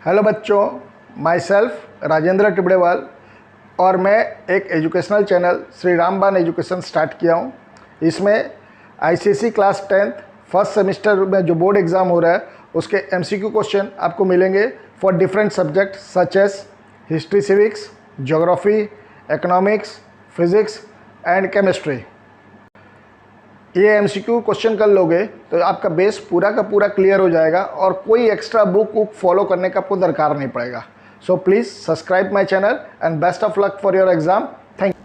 Hello बच्चों, my self Rajendra Tibrewal और मैं एक एजुकेशनल चैनल श्री रामबान एजुकेशन स्टार्ट किया हूँ। इसमें ICSE class 10th first semester में जो बोर्ड एग्ज़ाम हो रहा है उसके एमसीक्यू क्वेश्चन आपको मिलेंगे for different subject such as history, civics, geography, economics, physics and chemistry. ये एमसीक्यू क्वेश्चन कर लोगे तो आपका बेस पूरा का पूरा क्लियर हो जाएगा और कोई एक्स्ट्रा बुक फॉलो करने का आपको दरकार नहीं पड़ेगा। So please subscribe my channel and best of luck for your exam. Thank you.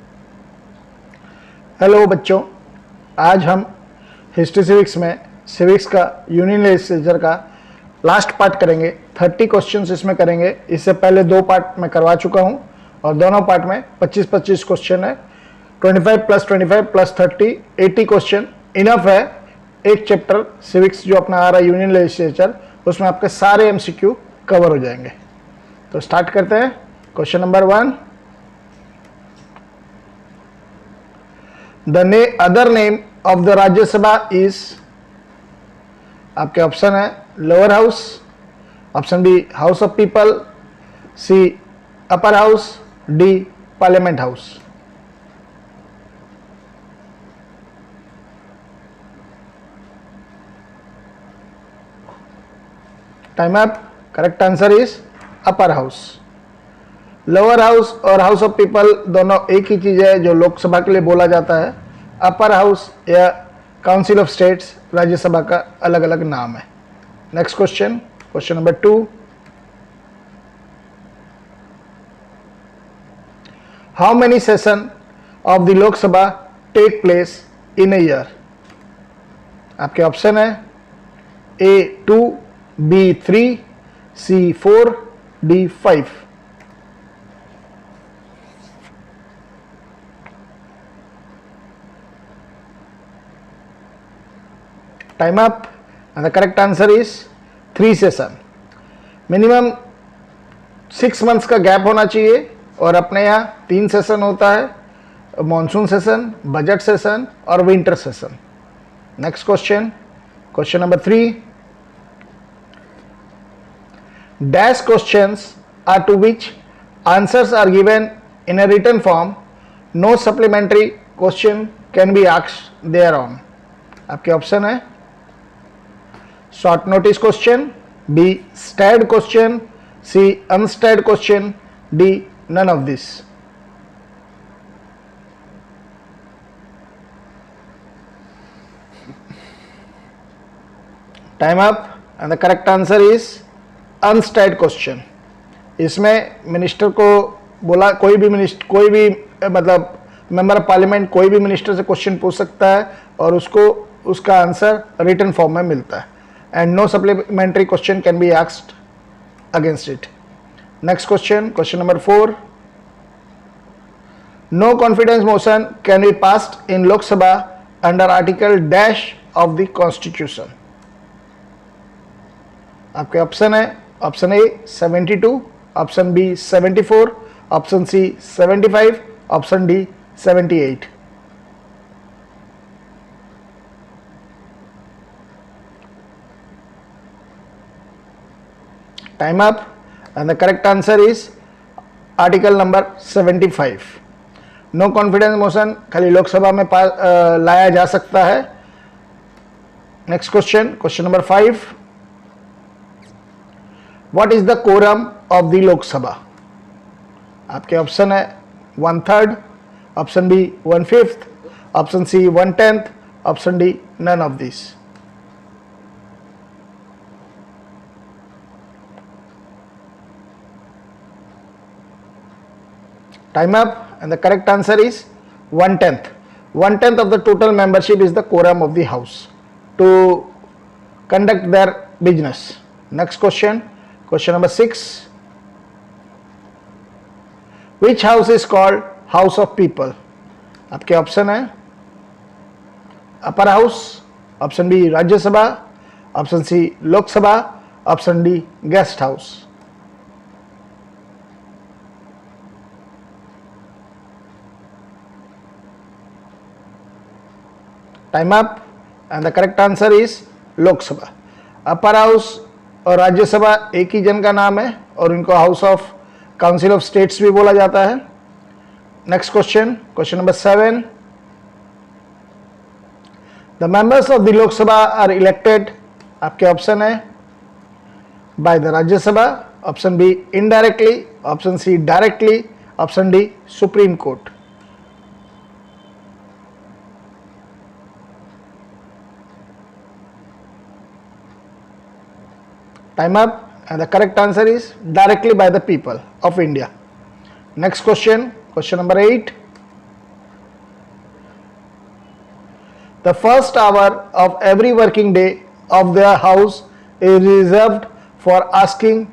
Hello बच्चों, आज हम हिस्ट्री सिविक्स में सिविक्स का यूनियन लेजिस्लेचर का लास्ट पार्ट करेंगे। 30 क्वेश्चंस इसमें करेंगे। इससे पहले 2 पार्ट मैं करवा चुका हूँ और दोनों पार्ट में 25-25 क्वेश्चन है। 25 + 25 + 30 80 क्वेश्चन इनफ है। एक चैप्टर सिविक्स जो अपना आ रहा है यूनियन लेजिस्लेचर, उसमें आपके सारे एमसीक्यू कवर हो जाएंगे। तो स्टार्ट करते हैं। Question number 1, the other name of the Rajya Sabha is. आपके ऑप्शन है lower house, option B house of people, C upper house, D parliament house. Time up. Correct answer is upper house. Lower house और house of people दोनों एक ही चीज है जो लोकसभा के लिए बोला जाता है। अपर हाउस या काउंसिल ऑफ स्टेट्स राज्यसभा का अलग अलग नाम है। Next question, question number 2, how many session of the Lok Sabha take place in a year. आपके ऑप्शन है A2, B3, C4, D5। Time up and the correct answer is 3 session. Minimum 6 months का गैप होना चाहिए और अपने यहाँ 3 सेशन होता है, मॉनसून सेशन, बजट सेशन और winter session. Next question, question number 3, dash questions are to which answers are given in a written form. No supplementary question can be asked thereon. आपके ऑप्शन है short notice question, B starred question, C unstarred question, D none of this. Time up and the correct answer is unstarred question. इसमें minister को बोला, कोई भी मतलब member of parliament कोई भी मिनिस्टर से क्वेश्चन पूछ सकता है और उसको उसका आंसर रिटन फॉर्म में मिलता है and no supplementary question can be asked against it. Next question, question number 4, no confidence motion can be passed in Lok Sabha under article dash of the constitution. आपके ऑप्शन है option A 72, option B 74, option C 75, option D 78। Time up and the correct answer is article number 75। No confidence motion खाली लोकसभा में लाया जा सकता है। Next question, question number 5, What is the quorum of the Lok Sabha? आपके option है 1/3, option B 1/5, option C 1/10, option D none of this. Time up and the correct answer is 1/10। 1/10 of the total membership is the quorum of the house to conduct their business. Next question. Question number 6, which house is called house of people? आपके option है upper house, option B Rajya Sabha, option C Lok Sabha, option D guest house. Time up and the correct answer is Lok Sabha. Upper house और राज्यसभा एक ही जन का नाम है और इनको house of council of states भी बोला जाता है। Next question, question number 7, the members of the Lok Sabha are elected, आपके ऑप्शन है by the Rajya Sabha, option B indirectly, option C directly, option D supreme court. Time up, and the correct answer is directly by the people of India. Next question, question number 8. The first hour of every working day of their house is reserved for asking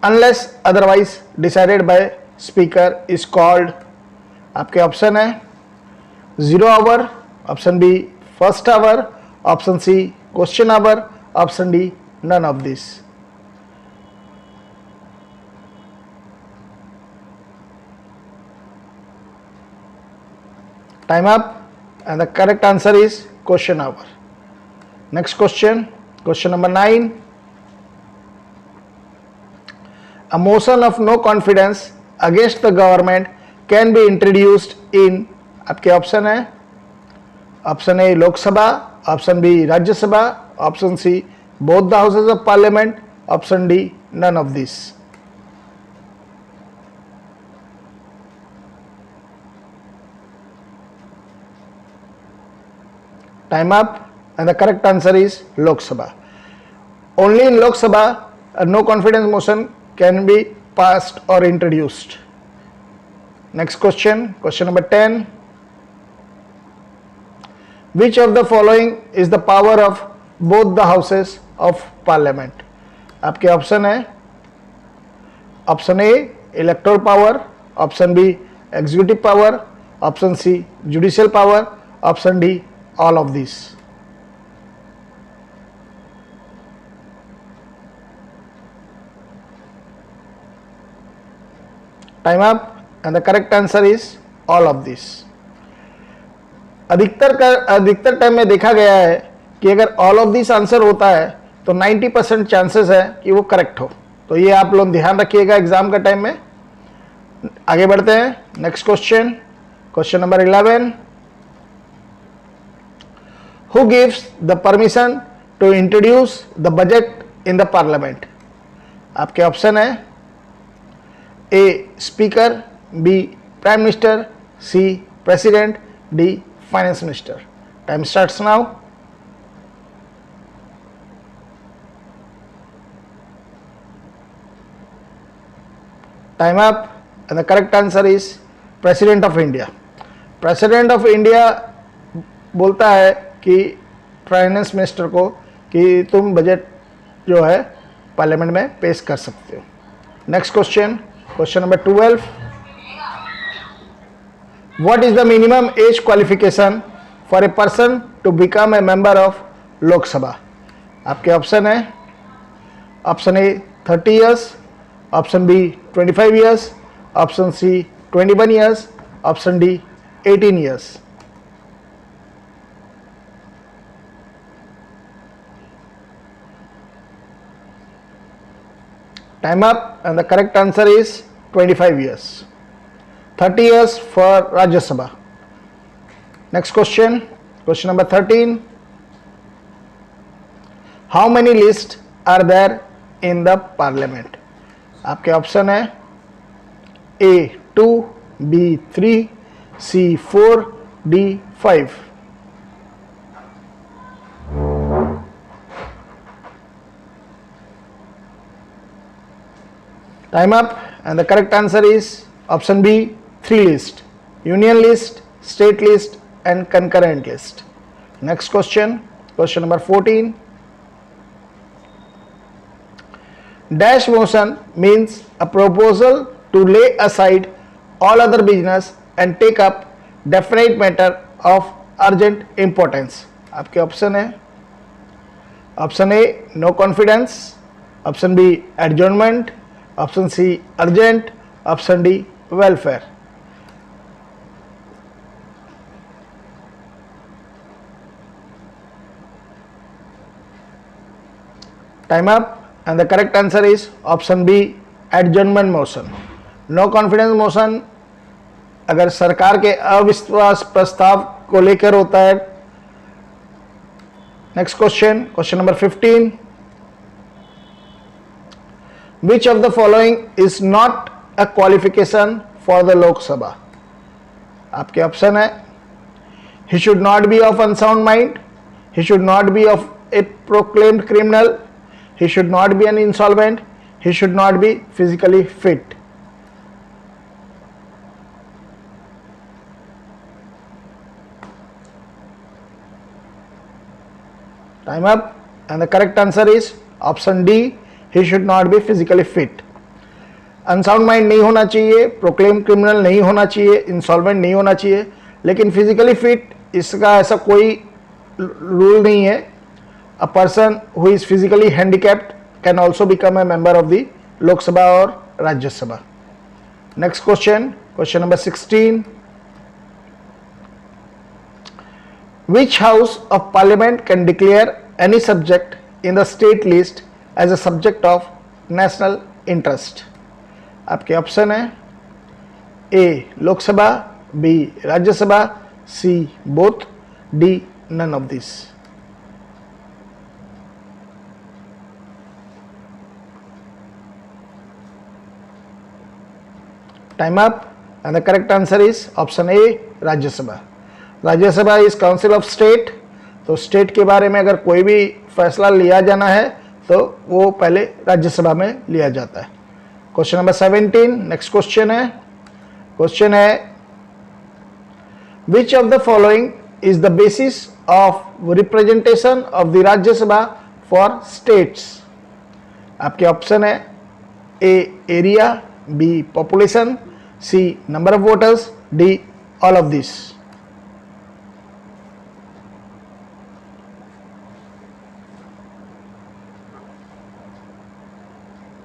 unless otherwise decided by speaker is called, आपके option है 0 hour, option B first hour, option C question hour, option D none of this. Time up, and the correct answer is question hour. Next question, question number 9. A motion of no confidence against the government can be introduced in, आपके option है option A Lok Sabha, option B Rajya Sabha, option C both the houses of parliament, option D none of this. Time up, and the correct answer is Lok Sabha. Only in Lok Sabha a no confidence motion can be passed or introduced. Next question, question number 10. Which of the following is the power of both the houses of parliament? आपके option है option A electoral power, option B executive power, option C judicial power, option D all of these. Time up, and the correct answer is all of these. अधिकतर time में देखा गया है कि अगर all of these answer होता है तो 90% चांसेस है कि वो करेक्ट हो। तो ये आप लोग ध्यान रखिएगा एग्जाम का टाइम में। आगे बढ़ते हैं, next question, question number 11. Who gives the permission to introduce the budget in the parliament? आपके ऑप्शन है A speaker, B prime minister, C president, D finance minister. Time starts now. Time up, and the correct answer is president of India. President of India बोलता है कि finance minister को कि तुम budget जो है पार्लियामेंट में पेश कर सकते हो। Next question, question number 12. What is the minimum age qualification for a person to become a member of Lok Sabha? आपके ऑप्शन है option A 30 years, option B 25 years, option C 21 years, option D 18 years. Time up, and the correct answer is 25 years. 30 years for Rajya Sabha. Next question, question number 13. How many lists are there in the parliament? आपके option है A 2, B 3, C 4, D 5। Time up, and the correct answer is option B 3 list, union list, state list and concurrent list. Next question, question number 14. Dash motion means a proposal to lay aside all other business and take up definite matter of urgent importance. आपके option है option A no confidence, option B adjournment, option C urgent, option D welfare. Time up, and the correct answer is option B adjournment motion. No confidence motion अगर सरकार के अविश्वास प्रस्ताव को लेकर होता है। Next question, question number 15, which of the following is not a qualification for the Lok Sabha. आपके ऑप्शन है, he should not be of unsound mind, he should not be of a proclaimed criminal, he should not be an insolvent, he should not be physically fit. Time up, and the correct answer is option D, he should not be physically fit. Unsound mind नहीं होना चाहिए, proclaim criminal नहीं होना चाहिए, insolvent नहीं होना चाहिए, लेकिन फिजिकली फिट इसका ऐसा कोई रूल नहीं है। A person who is physically handicapped can also become a member of the Lok Sabha और Rajya Sabha. Next question, question number 16, which house of parliament can declare any subject in the state list as a subject of national interest। आपके option है, A Lok Sabha, B Rajya Sabha, C both, D none of this. Time up, and the correct answer is option A Rajya Sabha. Rajya Sabha is council of state, तो state के बारे में अगर कोई भी फैसला लिया जाना है तो वो पहले राज्यसभा में लिया जाता है। क्वेश्चन नंबर 17, नेक्स्ट क्वेश्चन है, which of the following is the basis of representation of the Rajya Sabha for states. आपके ऑप्शन है, A area, B population, C number of voters, D all of this.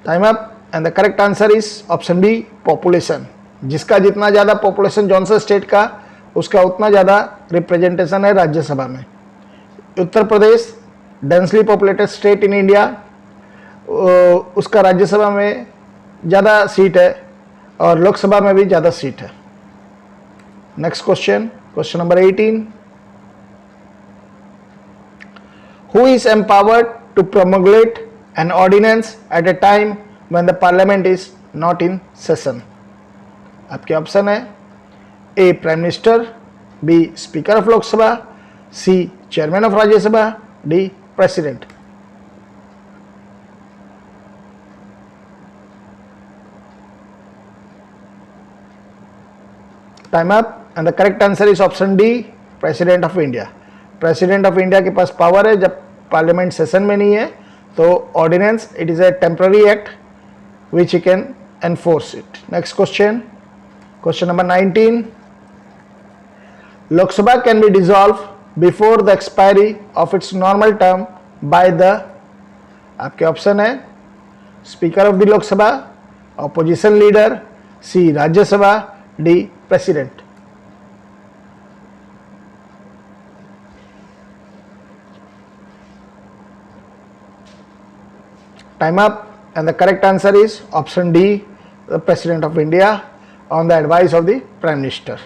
Time up, and the correct answer is option B population. जिसका जितना ज़्यादा population जौन से state का, उसका उतना ज़्यादा रिप्रेजेंटेशन है राज्यसभा में। Uttar Pradesh densely populated state in India, उसका राज्यसभा में ज़्यादा सीट है और लोकसभा में भी ज़्यादा सीट है। Next question, question number 18, who is empowered to promulgate an ordinance at a time when the parliament is not in session। आपके ऑप्शन है, A prime minister, B speaker of Lok Sabha, C chairman of Rajya Sabha, D president. Time up, and the correct answer is option D president of India. President of India के पास power है जब parliament session में नहीं है, तो ordinance it is a temporary act which you can enforce it. Next question, question number 19, Lok Sabha can be dissolve before the expiry of its normal term by the. आपके option है, speaker of the Lok Sabha, opposition leader, C Rajya Sabha, D president. Time up, and the correct answer is option D, the President of India on the advice of the Prime Minister.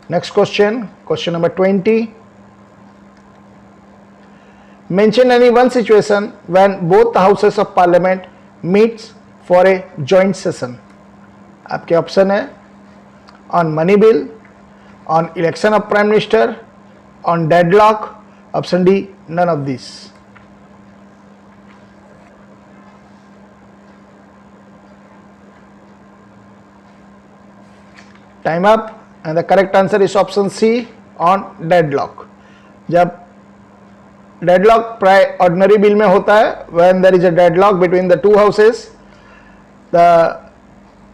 Next question, question number 20. Mention any one situation when both the houses of parliament meets for a joint session. आपके option है, on money bill, on election of Prime Minister, on deadlock, option D, none of these. Time up, and the correct answer is option C on deadlock. जब deadlock प्राय ordinary bill में होता है, when there is a deadlock between the two houses, the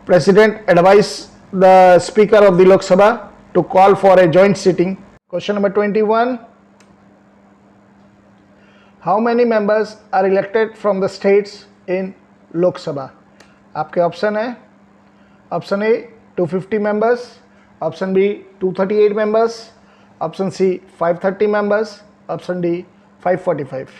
president advise the speaker of the Lok Sabha to call for a joint sitting. Question number 21, how many members are elected from the states in Lok Sabha. आपके option है, option A 250 members, option B 238 members, option C 530 members, option D 545।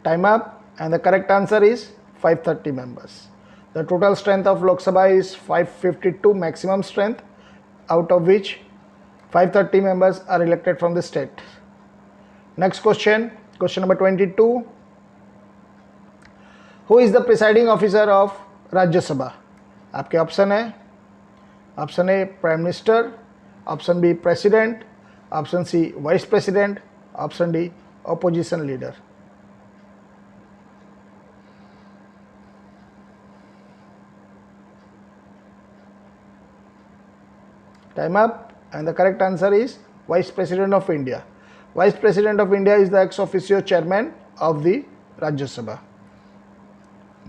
Time up, and the correct answer is 530 members. The total strength of Lok Sabha is 552 maximum strength, out of which 530 members are elected from the state. Next question, question number 22. Who is the presiding officer of Rajya Sabha? आपके option है, option A prime minister, option B president, option C vice president, option D opposition leader. Time up, and the correct answer is Vice President of India. Vice President of India is the ex officio chairman of the Rajya Sabha.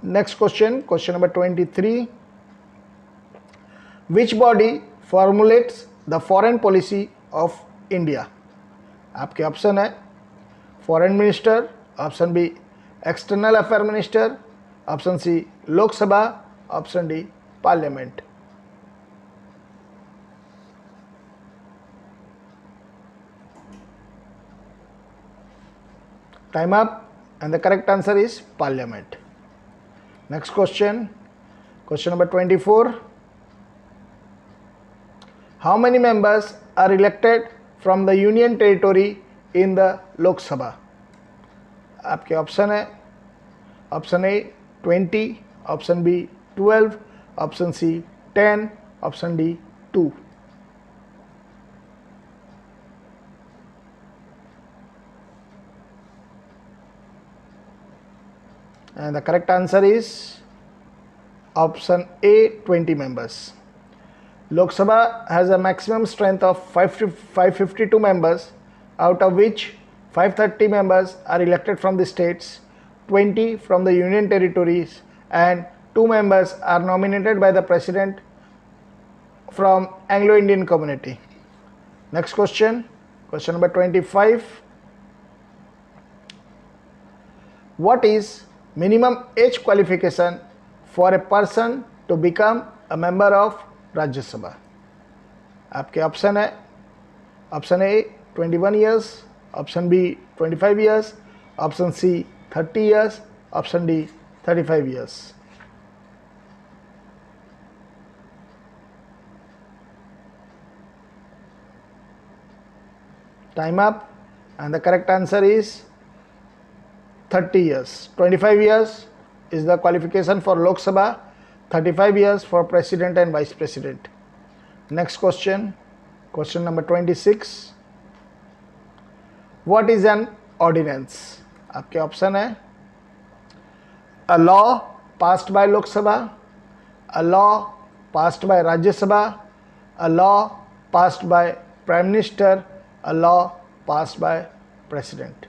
Next question, question number 23. Which body formulates the foreign policy of India? आपके option है foreign minister, option B external affair minister, option C Lok Sabha, option D parliament. Time up, and the correct answer is Parliament. Next question, question number 24. How many members are elected from the Union Territory in the Lok Sabha? आपके option है, option A 20, option B 12, option C 10, option D 2. And the correct answer is option A, 20 members. Lok Sabha has a maximum strength of 552 members, out of which 530 members are elected from the states, 20 from the union territories, and 2 members are nominated by the president from Anglo-Indian community. Next question, question number 25. What is minimum age qualification for a person to become a member of Rajya Sabha? आपके option है, option A 21 years, option B 25 years, option C 30 years, option D 35 years. Time up, and the correct answer is 30 years. 25 years is the qualification for Lok Sabha, 35 years for president and vice president. Next question, question number 26. What is an ordinance? आपके option है a law passed by Lok Sabha, a law passed by Rajya Sabha, a law passed by Prime Minister, a law passed by President.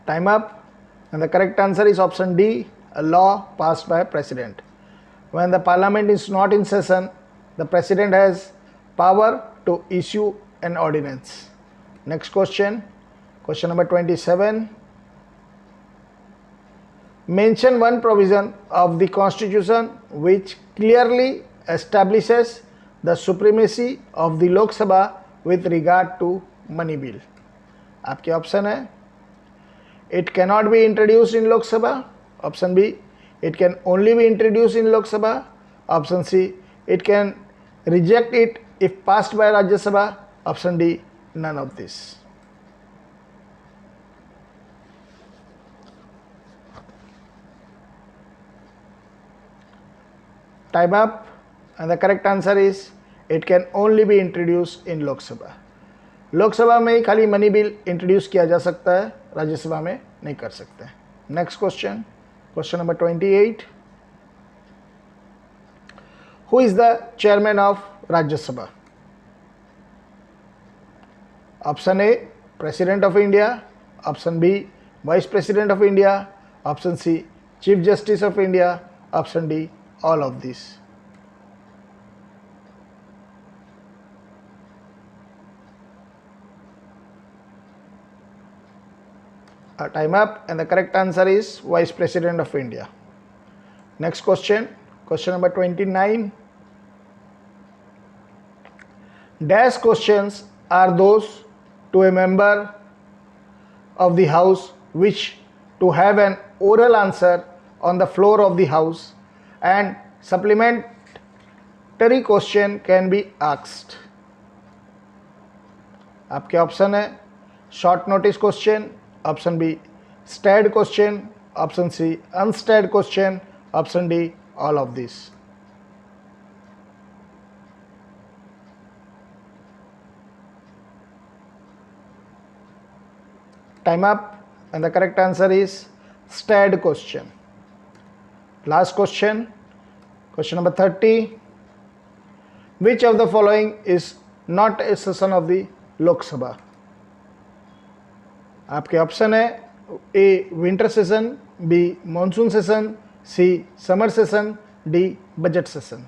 Time up, and the correct answer is option D, a law passed by President. When the Parliament is not in session, the President has power to issue an ordinance. Next question, question number 27. Mention one provision of the Constitution which clearly establishes the supremacy of the Lok Sabha with regard to money bill. आपके option है it cannot be introduced in Lok Sabha, option B it can only be introduced in Lok Sabha, option C it can reject it if passed by Rajya Sabha, option D none of this. Time up, and the correct answer is it can only be introduced in Lok Sabha. Lok Sabha में ही खाली money bill introduce किया जा सकता है, राज्यसभा में नहीं कर सकते. Next question, question number 28. Who is the chairman of Rajya Sabha? Option A president of India, option B vice president of India, option C chief justice of India, option D all of this. Time up, and the correct answer is Vice President of India. Next question, question number 29. Dash questions are those to a member of the house which to have an oral answer on the floor of the house, and supplementary question can be asked. आपके option है short notice question, option B starred question, option C unstarred question, option D all of this. Time up, and the correct answer is STAD question. Last question, question number 30. Which of the following is not a session of the Lok Sabha? आपके option है A winter session, B monsoon session, C summer session, D budget session.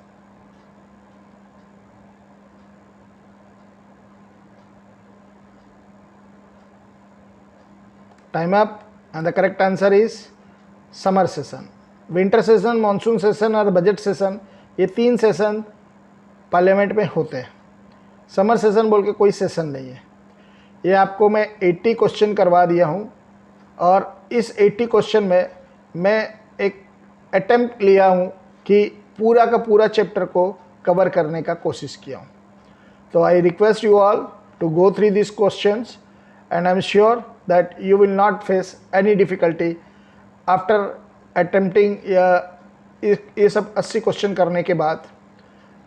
Time up, and the correct answer is summer session. Winter session, monsoon session और budget session, ये 3 session parliament में होते हैं. Summer session बोल के कोई session नहीं है. ये आपको मैं 80 क्वेश्चन करवा दिया हूँ, और इस 80 क्वेश्चन में मैं एक अटेम्प्ट लिया हूँ कि पूरा का पूरा चैप्टर को कवर करने का कोशिश किया हूँ. तो I request you all to go through this questions, and I am sure that you will not face any difficulty after attempting ये सब 80 क्वेश्चन करने के बाद.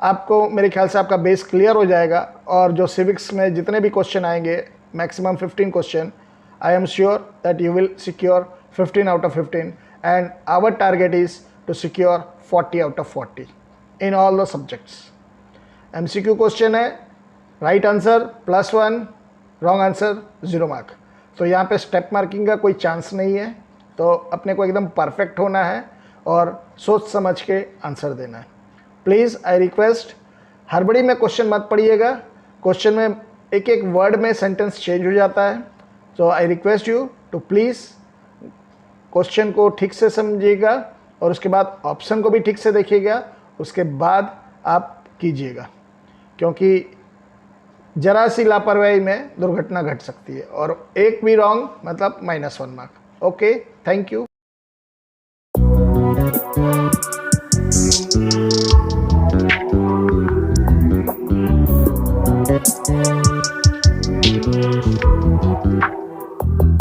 आपको मेरे ख्याल से आपका बेस क्लियर हो जाएगा, और जो सिविक्स में जितने भी क्वेश्चन आएंगे maximum 15 question, I am sure that you will secure 15 out of 15, and our target is to secure 40 out of 40 in all the subjects. MCQ question है, right answer +1, wrong answer 0 mark. तो यहाँ पे step marking का कोई chance नहीं है. तो अपने को एकदम परफेक्ट होना है और सोच समझ के आंसर देना है. प्लीज़ आई रिक्वेस्ट, हड़बड़ी में क्वेश्चन मत पढ़िएगा. क्वेश्चन में एक एक वर्ड में सेंटेंस चेंज हो जाता है. So I request you to please question को ठीक से समझिएगा, और उसके बाद ऑप्शन को भी ठीक से देखिएगा, उसके बाद आप कीजिएगा, क्योंकि जरा सी लापरवाही में दुर्घटना घट सकती है, और एक भी रॉन्ग मतलब -1 मार्क. Okay, thank you.